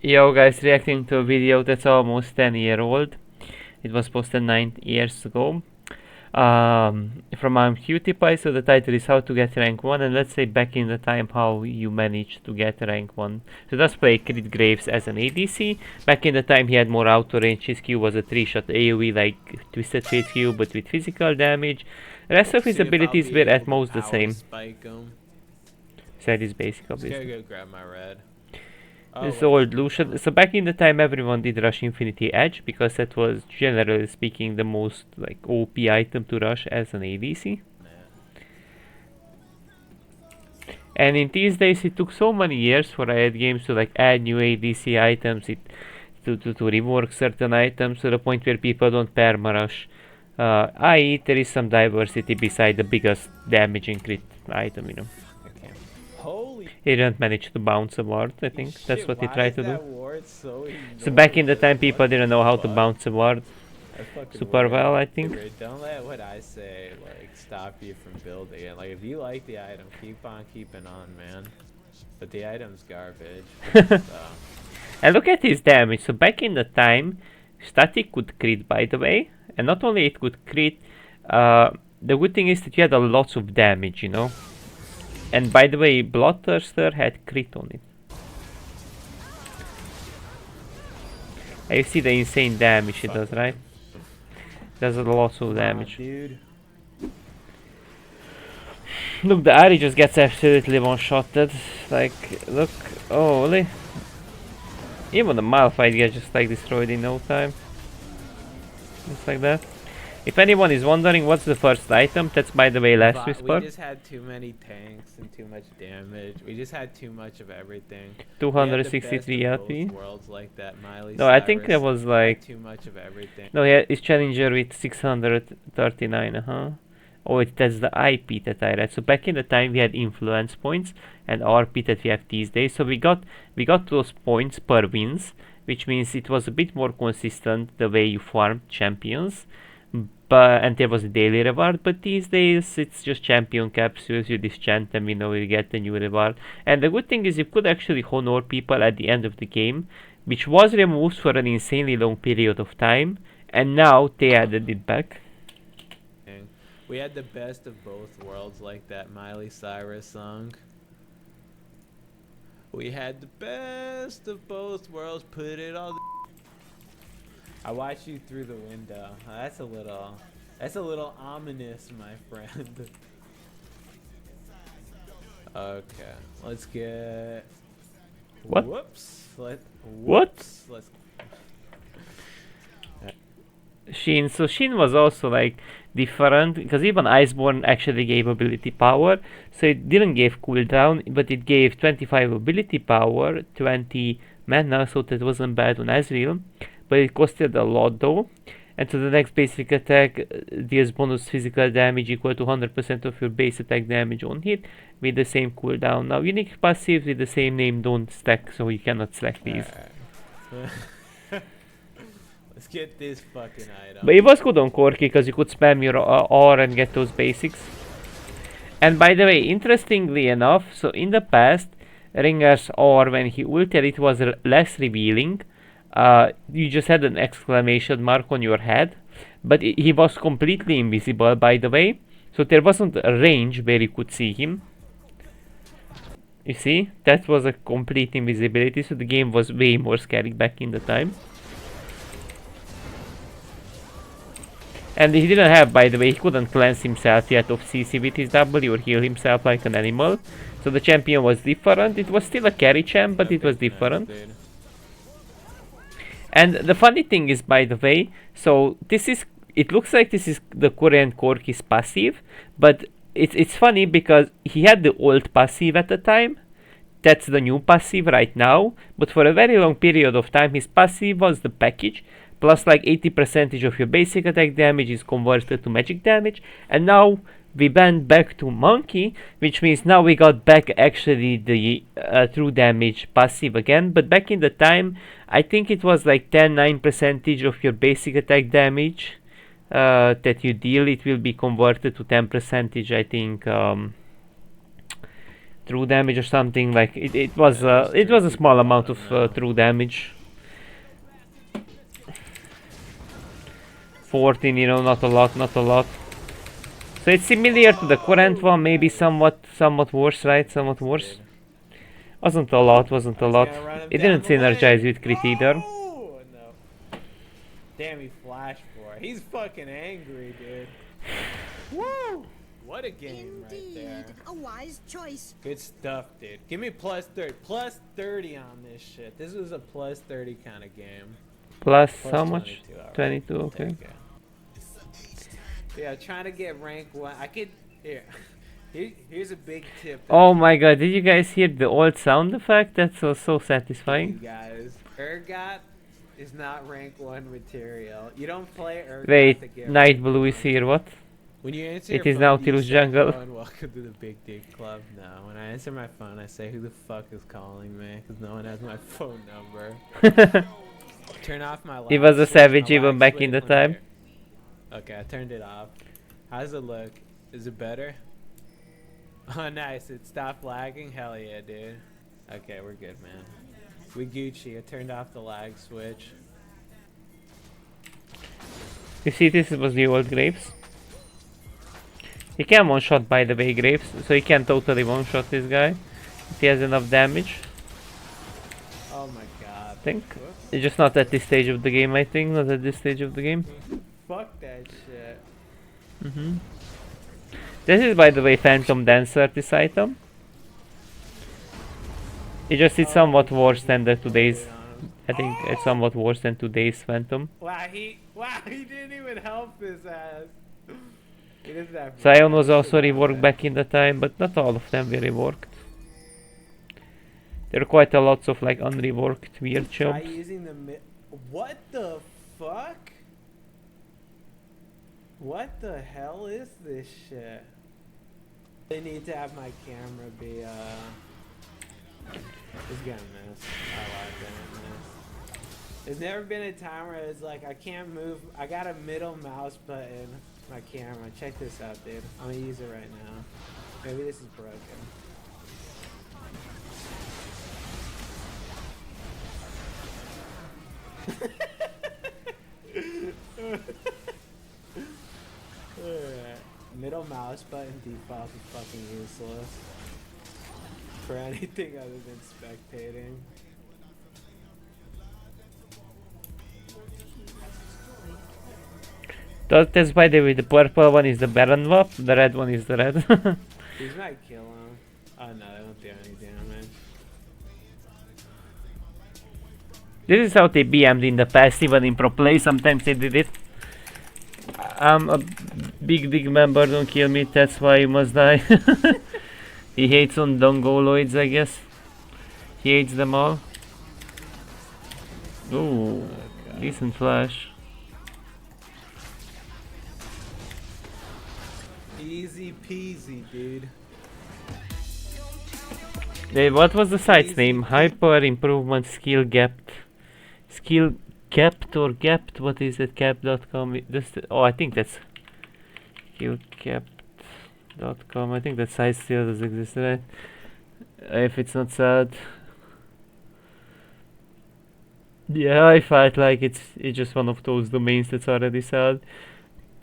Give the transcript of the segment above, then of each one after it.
Yo guys, reacting to a video that's almost 10-year old. It was posted 9 years ago. From imaqtpie, so the title is how to get rank 1, and let's say back in the time how you managed to get rank 1. So let's play Crit Graves as an ADC. Back in the time he had more auto range, his Q was a 3-shot AoE like Twisted Fate Q but with physical damage. The rest of his abilities were at most the same. Said his basic ability. Go grab my red. This old Lucian. So back in the time everyone did rush Infinity Edge because that was generally speaking the most like OP item to rush as an ADC. And in these days it took so many years for Riot Games to like add new ADC items, to rework certain items to the point where people don't perma rush. I.e. there is some diversity beside the biggest damaging crit item, you know. He didn't manage to bounce a ward, I think. That's what he tried to do. So back in the time people didn't know how to bounce a ward super well, I think. Don't let what I say like stop you from building it. Like if you like the item, keep on keeping on, man. But the item's garbage. So. And look at his damage. So back in the time, static could crit, by the way. And not only it could crit, the good thing is that you had a lot of damage, you know. And by the way, Bloodthirster had crit on it. And you see the insane damage it does, right? Does a lot of damage. Dude. Look, the Ari just gets absolutely one-shotted. Like, look, holy. Even the Malphite gets just like destroyed in no time. Just like that. If anyone is wondering what's the first item, that's by the way Last Whisper. We just had too many tanks and too much damage. We just had too much of everything. 263 LP. Worlds like that, Miley No, I think there was like too much of everything. No, yeah, it's challenger with 639, Oh, that's the IP that I read. So back in the time we had influence points and RP that we have these days. So we got those points per wins, which means it was a bit more consistent the way you farmed champions. And there was a daily reward, but these days it's just champion capsules. You dischant them, you know, you get the new reward. And the good thing is you could actually honor people at the end of the game, which was removed for an insanely long period of time, and now they added it back. We had the best of both worlds, like that Miley Cyrus song. We had the best of both worlds, put it all. I watched you through the window. That's a little ominous, my friend. Okay, let's get. What? Whoops. What? Let's. Shin. So Shin was also like different because even Iceborne actually gave ability power. So it didn't give cooldown, but it gave 25 ability power, 20 mana. So that wasn't bad on Azrael. But it costed a lot though, and so the next basic attack deals bonus physical damage equal to 100% of your base attack damage on hit with the same cooldown. Now unique passives with the same name don't stack, so you cannot select these. Let's get this fucking item. But it was good on Corki because you could spam your R and get those basics. And by the way, interestingly enough, so in the past, Ringer's R when he ulted it was less revealing. You just had an exclamation mark on your head, but he was completely invisible, by the way, so there wasn't a range where you could see him. You see, that was a complete invisibility, so the game was way more scary back in the time. And he didn't have, by the way, he couldn't cleanse himself yet of CC with his W or heal himself like an animal, so the champion was different. It was still a carry champ, but it was different. And the funny thing is, by the way, so it looks like this is the current Corki's passive, but it's funny because he had the old passive at the time. That's the new passive right now, but for a very long period of time his passive was the package, plus like 80% of your basic attack damage is converted to magic damage, and now we went back to monkey, which means now we got back actually the true damage passive again. But back in the time, I think it was like 9% of your basic attack damage that you deal, it will be converted to 10%, I think, true damage or something. Like it was a small amount of true damage. 14, you know, not a lot, not a lot. So it's similar to the current one, maybe somewhat worse, right? Somewhat worse. Wasn't a lot, wasn't a lot. It didn't synergize with crit either. No. Damn, he flashed for it. He's fucking angry, dude. Woo! What a game right there. A wise choice. Good stuff, dude. Give me plus 30. Plus 30 on this shit. This was a plus 30 kind of game. Plus Plus how much? 22, 22, okay. Yeah, trying to get rank 1. I could... Here. Here's a big tip. Oh my god, did you guys hear the old sound effect? That was so You satisfying. guys, Urgot is not rank 1 material. You don't play Urgot to Wait, get Night rank Blue 1. is here, what? When you answer It your is phone, now do you Tilus say, Jungle. "Hello and welcome to the Big Dick Club." No, when I answer my phone, I say, "Who the fuck is calling me?" Because no one has my phone number. Turn off my. He was a lag switch, savage my even lag back in the switch, let me time. hear. Okay, I turned it off. How does it look? Is it better? Oh, nice. It stopped lagging. Hell yeah, dude. Okay, we're good, man. We Gucci. I turned off the lag switch. You see, this was the old Graves. He can one-shot, by the way, Graves, so he can totally one-shot this guy if he has enough damage. Oh my god. I think. Whoops. It's just not at this stage of the game, I think. Not at this stage of the game. Fuck that shit. This is, by the way, Phantom Dancer, this item. It's somewhat worse than the today's. I think it's somewhat worse than today's Phantom. Wow, he didn't even help his ass. He doesn't have Zion was also reworked back in the time, but not all of them were reworked. There are quite a lots of like unreworked weird Try jobs. using the what the fuck? What the hell is this shit? They need to have my camera be it's gonna miss. I like that. There's never been a time where it's like I can't move. I got a middle mouse button. My camera. Check this out, dude. I'm gonna use it right now. Maybe this is broken. Middle mouse button default is fucking useless for anything other than spectating. That's by the way, the purple one is the Baron Wap, the red one is the red. These might kill him. Oh no, they don't do any damage. This is how they BM'd in the past, even in pro play, sometimes they did it. I'm a big dig member, don't kill me, that's why you must die. He hates on Dongoloids, I guess. He hates them all. Ooh, decent flash. Easy peasy, dude. Hey, what was the site's name? Hyper Improvement Skill Gapped. Skill Gapped or Gapped? What is it? Cap.com? Oh, I think that's skillcapped.com. I think that site still does exist, right? If it's not sad. Yeah, I felt like it's just one of those domains that's already sad.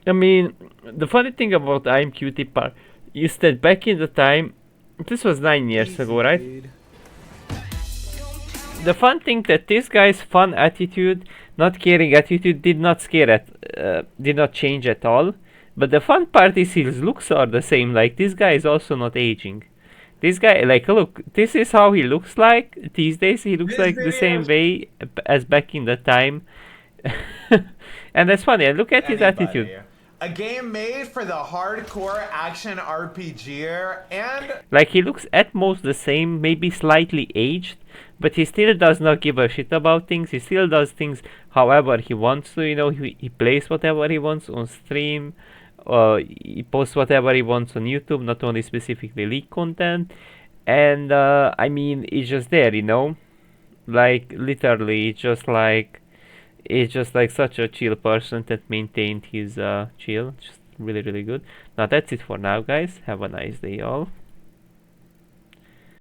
I mean, the funny thing about imaqtpie is that back in the time, this was 9 years Easy, ago, right? dude. The fun thing that this guy's fun attitude, not caring attitude, did not change at all. But the fun part is his looks are the same. Like, this guy is also not aging. This guy, like, look, this is how he looks like these days. He looks like the same way as back in the time. And that's funny. And look at his attitude. A game made for the hardcore action RPGer and Like, he looks at most the same, maybe slightly aged, but he still does not give a shit about things. He still does things however he wants to, you know, he plays whatever he wants on stream, he posts whatever he wants on YouTube, not only specifically League content. And I mean, it's just there, you know, like literally it's just like such a chill person that maintained his chill. Just really, really good. Now that's it for now, guys. Have a nice day, all.